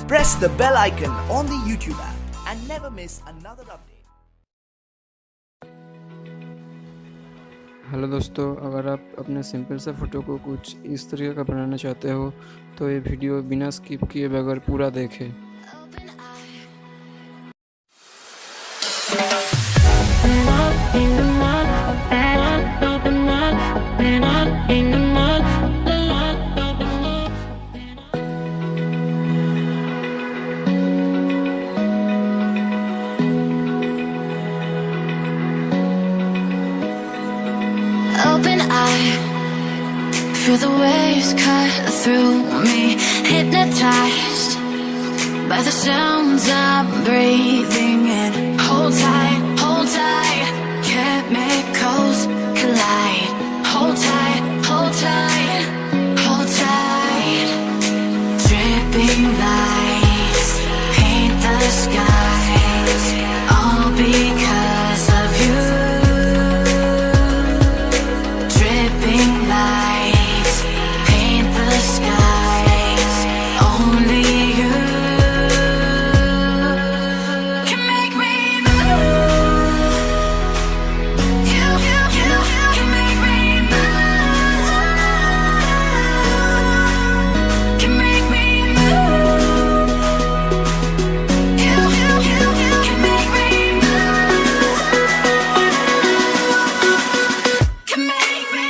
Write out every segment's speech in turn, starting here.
press the bell icon on the YouTube app and never miss another update. Hello दोस्तों, अगर आप अपने simple सा फ़ोटो को कुछ इस तरीके का बनाना चाहते हो तो ये वीडियो बिना स्किप किए बगैर पूरा देखें। Open eye, feel the waves cut through me, hypnotized by the sounds I'm breathing in. Hold tight, chemicals collide. Hold tight, hold tight. Dripping lights paint the skies, all because of you. Lights paint the skies, only you can make me move. You can make me move. Can make me move. You can make me move. Can make me.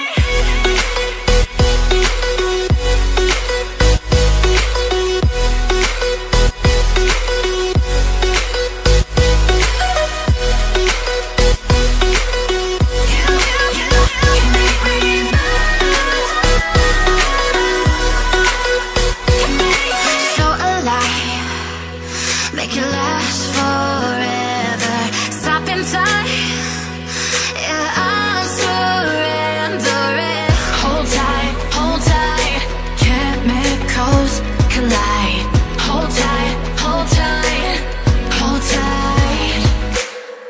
Make it last forever. Stop in time. Yeah, I'm surrendering. Hold tight. Chemicals collide. Hold tight.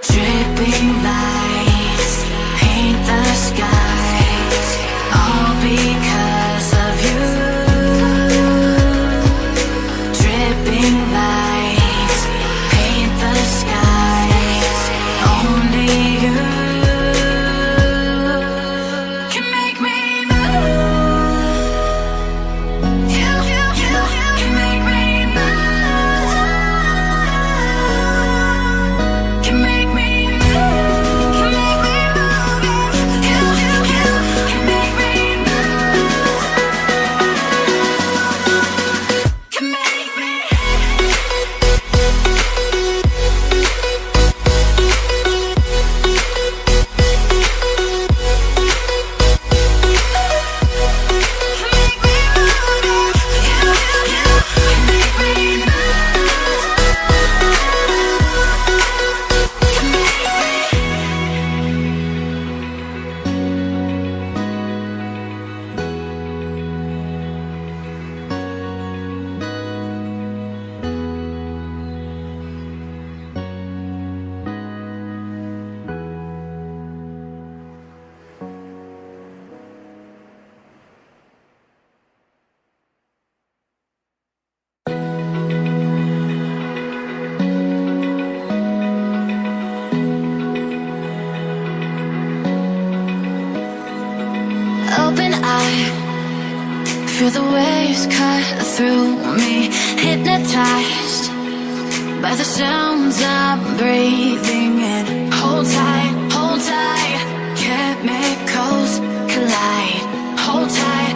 Dripping lights paint the skies, all because of you. Dripping lights paint the skies, only you can make me move. You can make me move. Can make me move. Can make me move. You can make me move. Can make me. Open eye, feel the waves cut through me, hypnotized by the sounds I'm breathing in. Hold tight, chemicals collide. Hold tight.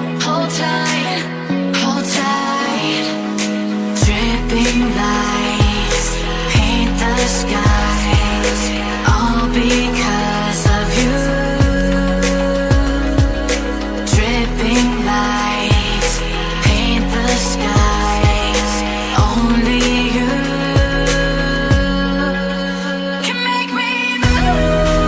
Dripping lights paint the skies, all because of you. Dripping lights paint the skies, only you can make me move.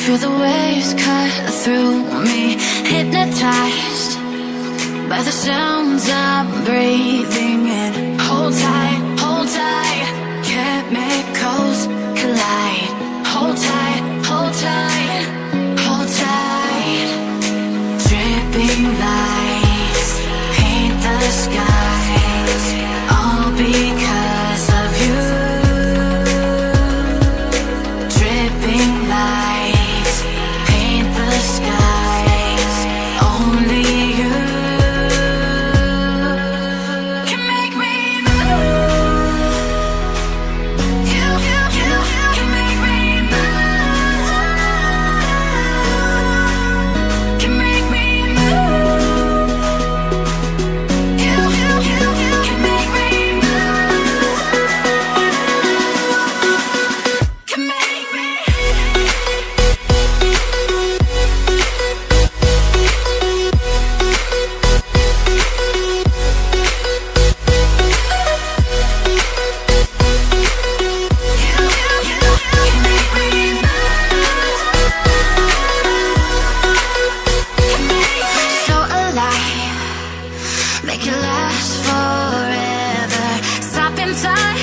Feel the waves cut through me, hypnotized by the sounds I'm breathing in. Hold tight, chemicals collide. Hold tight, hold tight, hold tight. Dripping lights paint the skies, all because of you. Dripping lights paint the skies, only you can make me move. You can make me move. Can make me move. You can make me move. Can make me. So alive, make it last forever. Stop in time,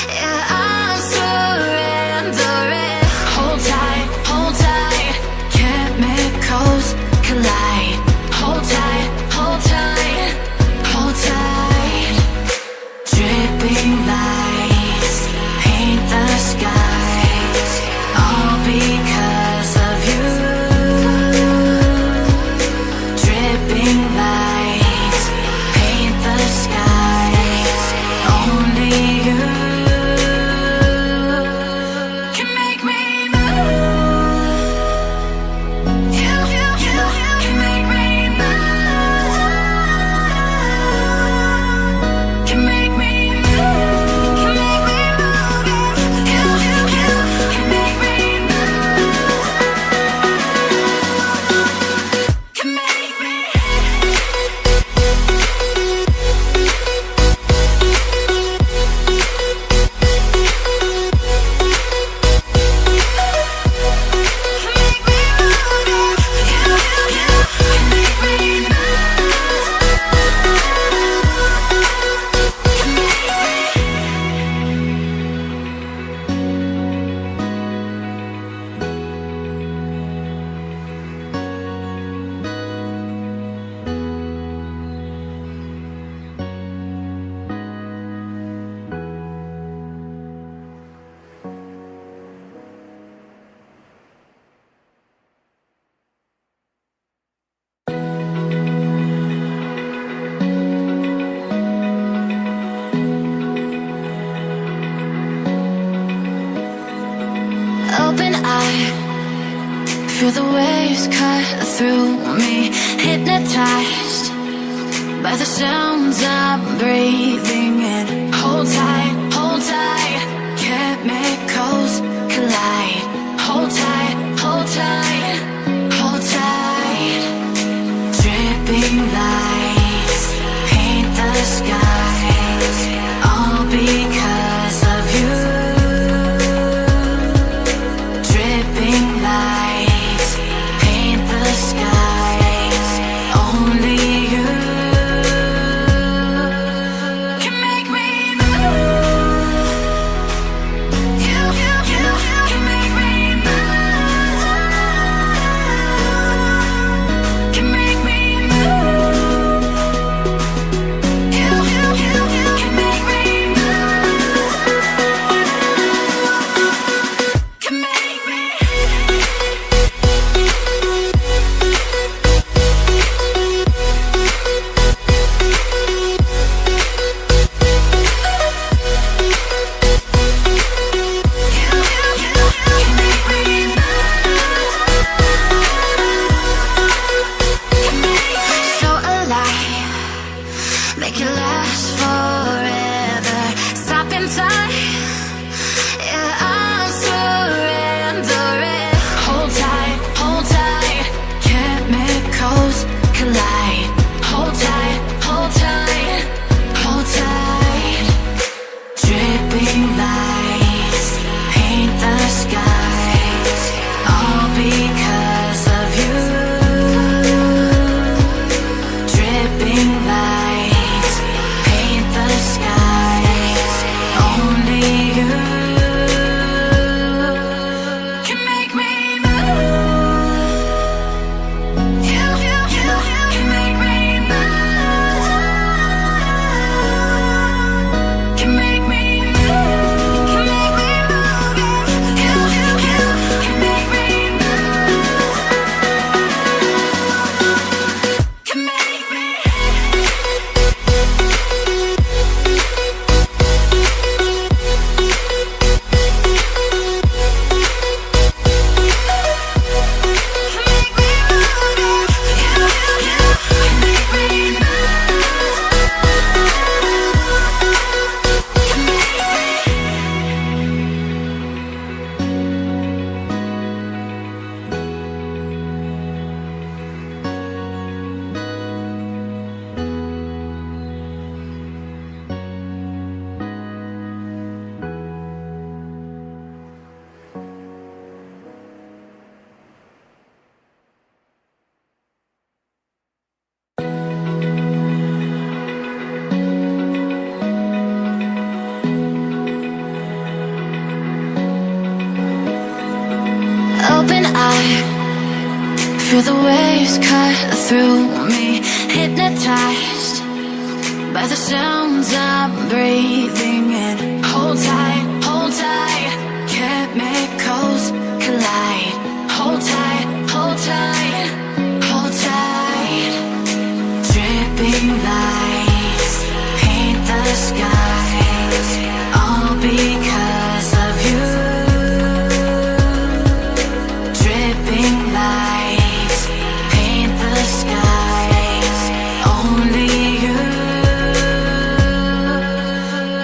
yeah, I'm surrendering. Hold tight, chemicals collide. Hold tight, hold tight. Dripping lights paint the skies, all because of you. Dripping lights paint the skies, only you can make me move. You can make me move. Can make me move. Can make me move. You can make me move. Can make me. Open eye, feel the waves cut through me, hypnotized by the sounds I'm breathing in. Hold tight, chemicals collide. Hold tight, hold tight. Dripping lights paint the skies, all because of you. Dripping lights paint the skies, only you can make me move. You Feel the waves cut through me, hypnotized by the sounds I'm breathing in. Hold tight, chemicals collide. Hold tight, hold tight, hold tight. Dripping lights paint the skies, all because of you. Dripping lights paint the skies, only you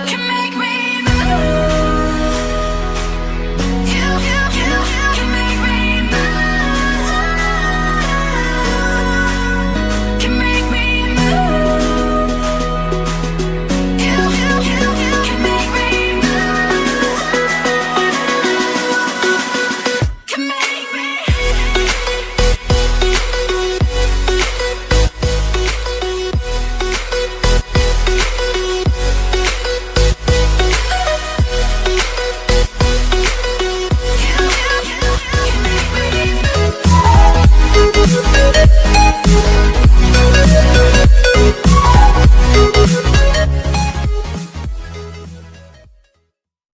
can make me move. You can make me move. Can make me move. You can make me move. Can make me. You can make me move.